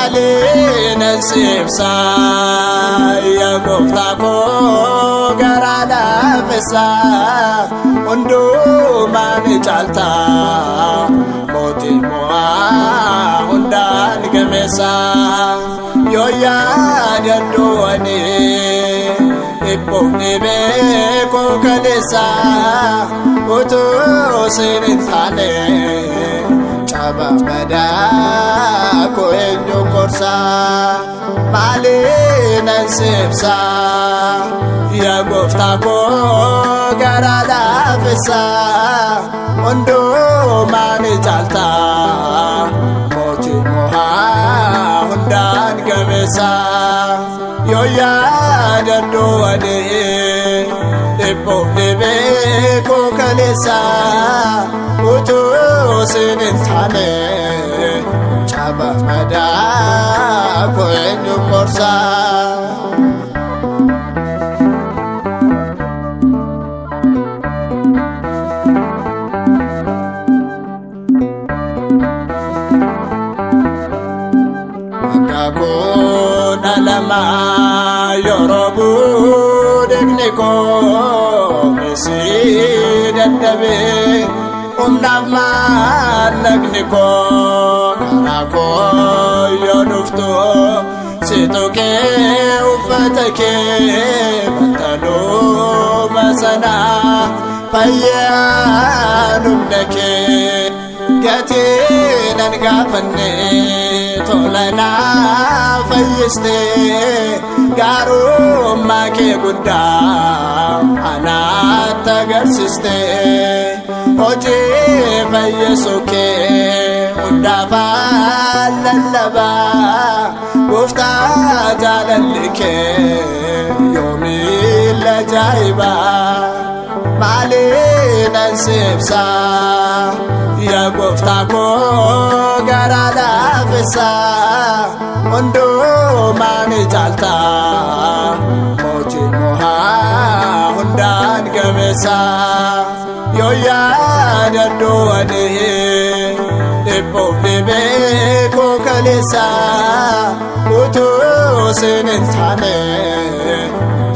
Malin sibsa ya gofta ko garada fesa undu mani chalta moti moa undan gemesa yo ya dando ani ipo nebe ko kalesa utu sinithane chaba bada ko enyo korsa Malin sibsa ya gofta ko garada fesa undu mani chalta moti moha undan gemesa yo ya dando ade ipo nebe ko kalesa utu sinithane chaba mada ko enyo korsa Ako nalama yorobu degniko mesi daddabe umnama nagniko karako yodufto situke ufatake batalo masana payyanumnake gatin gafane tolana fayiste garu make gudda anata garsiste oje fayesoke undafa lallaba gufta jalalike yomi lajaiba Malin sibsa ya gofta ko garada fesa undu mani chalta moti moha undan gemesa yo ya dando ade ipo nebe ko kalesa utu sinithane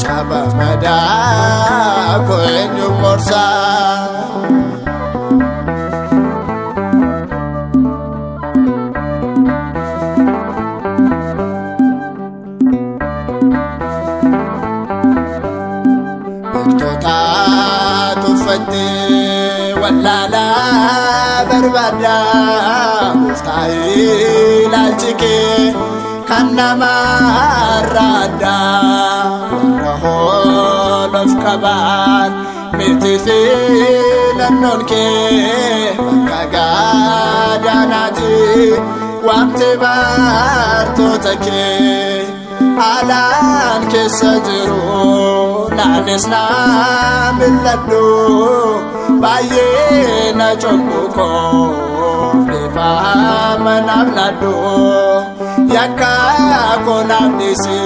chaba mada ko enyo korsa Tota tufate wallala barbada muftai lalchike kanama rada rahol afkaban mitisi lanonke magadanati wamte bartotake alan kesajru nanisna milladdu baye na chokuko lefa manabnadu yakka konamnisi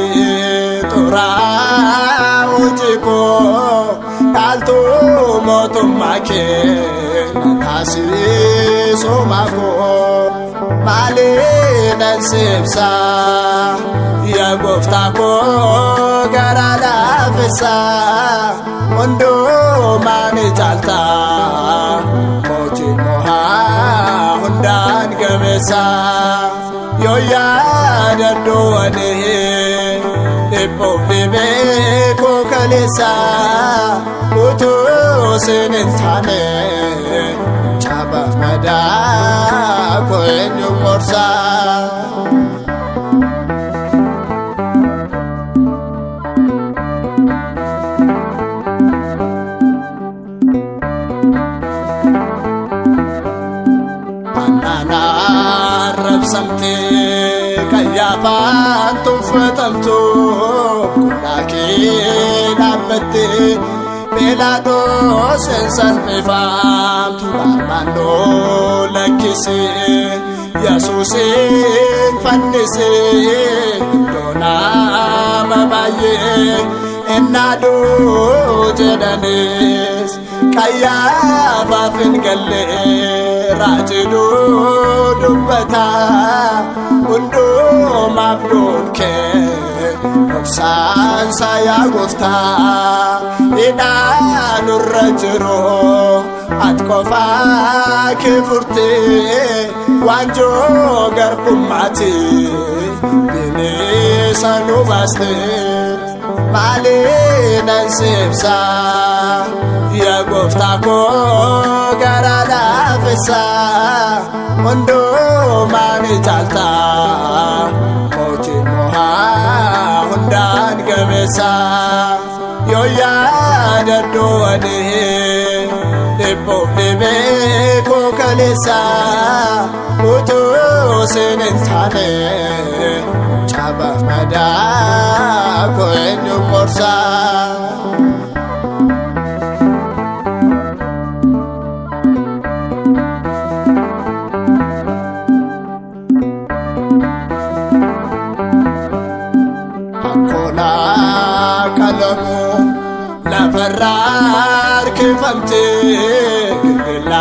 tora ujiko daltu motumake nasiri somako Malin sibsa ya gofta ko garada fesa undu mani chalta moti moha undan gemesa yo ya dando ade ipo nebe ko kalesa utu sinithane chaba mada ko enyo korsa Samte kayapan tufatamtu kunaki nabate pelado sensan mefam tubarmando lakise Yesusin fannise dona mabaye enadu jedanis kayafa fingalle rajidu dubbata ሁንዱም አብዶንኬ ኦብሳንሳ ያጎፍታ ኢዳኑረ ጅሮ አትቆፋ ክፉርቲ ዋንጆ ገርኩማቲ ቢኒሰኑ ባስት ማሊነን ሲብሳ የጎፍታኮ ገራዳ ፍሳ ሁንዱማን ጫልታ ሞቲ ሞሃ ሁንዳን ገሜሳ ዮያ ደዶ ወዲህ ልቦ ልቤኮ ከሌሳ ውቱ ስንንታኔ ጫባፍ መዳ ኮኙ ቆርሳ አኮላ ቀለሙ ለፈራር ክፈምት ግላ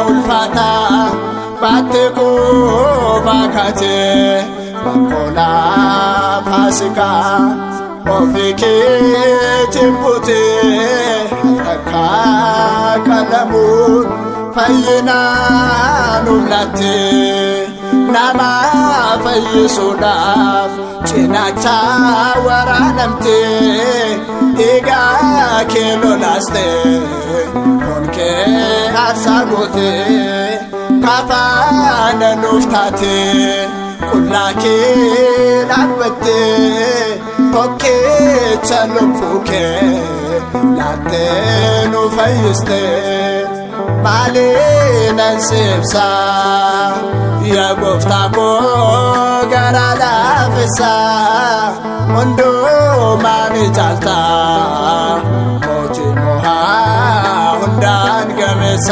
ውልፋታ ባትኩ ባካቴ ባኮላ ፋሲካ ኦፊኬ ቲምቡቴ ለካ ቀለሙን ፈይና ኑላቴ ናማ ፈይሱዳፍ ጭናቻ ወራነምቴ ኢጋ ኬሎላስቴ ሆንኬ አሳጎቴ ካፋነ ኑፍታቴ ቁላኬ ላበቴ ቶኬ ቸልፉኬ ላቴኑ ፈይስቴ ማሊነን ሲብሳ የጎፍታኮ ገራዳ ፍሳ ሁንዱማን ጫልታ ሞቲ ሞሃ ሁንዳን ገሜሳ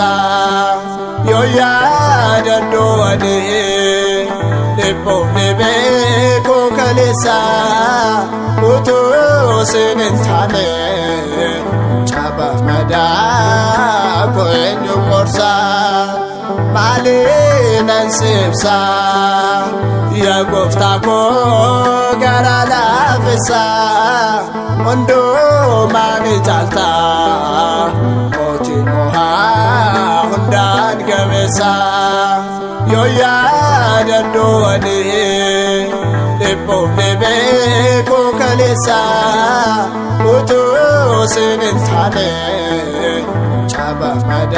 ዮያ ደዶ ወዲህ ልቦ ልቤኮ ከሌሳ ውቱ ስንንታኔ ጫባፍ መዳ ኮኙ ቆርሳ ማሊነን ሲብሳ የጎፍታኮ ገራዳ ፍሳ ሁንዱማን ጫልታ ሞቲ ሞሃ ሁንዳን ገሜሳ ዮያ ደዶ ወዲህ ልቦ ልቤኮ ከሌሳ ውቱ ስንንታኔ ጫባፍ መዳ